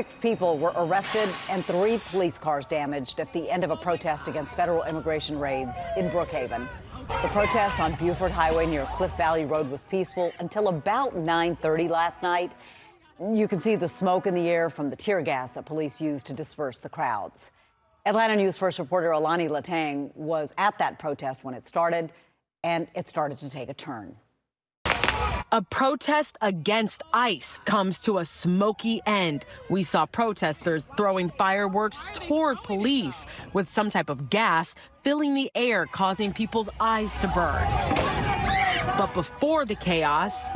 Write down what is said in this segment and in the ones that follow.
6 people were arrested and 3 police cars damaged at the end of a protest against federal immigration raids in Brookhaven. The protest on Buford Highway near Cliff Valley Road was peaceful until about 9:30 last night. You can see the smoke in the air from the tear gas that police used to disperse the crowds. Atlanta News First reporter Alani Latang was at that protest when it started, and it started to take a turn. A protest against ICE comes to a smoky end. We saw protesters throwing fireworks toward police with some type of gas filling the air, causing people's eyes to burn. But before the chaos,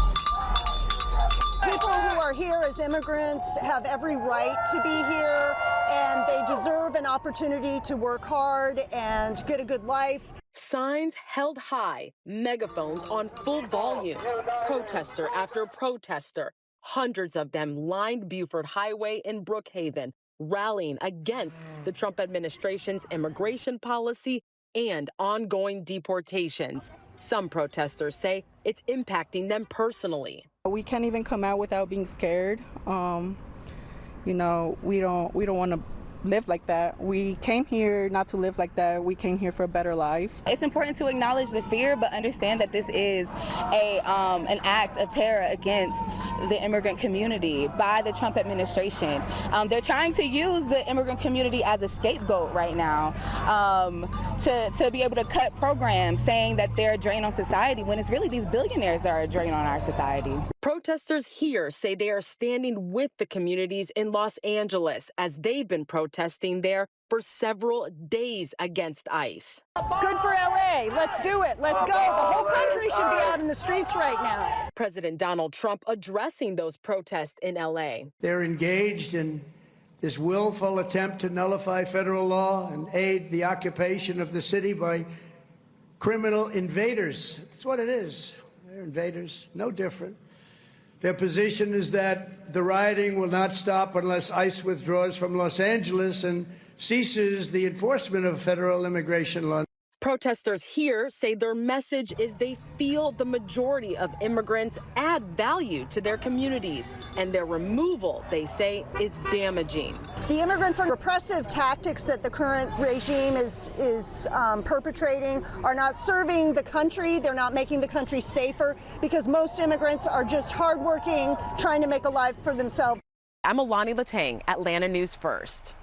people who are here as immigrants have every right to be here, and they deserve an opportunity to work hard and get a good life. signs held high, megaphones on full volume, protester after protester. Hundreds of them lined Buford Highway in Brookhaven, rallying against the Trump administration's immigration policy and ongoing deportations. Some protesters say it's impacting them personally. We can't even come out without being scared. We don't want to live like that. We came here not to live like that. We came here for a better life. It's important to acknowledge the fear, but understand that this is an act of terror against the immigrant community by the Trump administration. They're trying to use the immigrant community as a scapegoat right now to be able to cut programs, saying that they're a drain on society when it's really these billionaires that are a drain on our society. Protesters here say they are standing with the communities in Los Angeles as they've been protesting there for several days against ICE. Good for LA. Let's do it. Let's go. The whole country should be out in the streets right now. President Donald Trump addressing those protests in LA. They're engaged in this willful attempt to nullify federal law and aid the occupation of the city by criminal invaders. That's what it is. They're invaders, no different. Their position is that the rioting will not stop unless ICE withdraws from Los Angeles and ceases the enforcement of federal immigration law. Protesters here say their message is they feel the majority of immigrants add value to their communities, and their removal, they say, is damaging. The immigrants are repressive tactics that the current regime is perpetrating are not serving the country. They're not making the country safer because most immigrants are just hardworking, trying to make a life for themselves. I'm Alani Latang, Atlanta News First.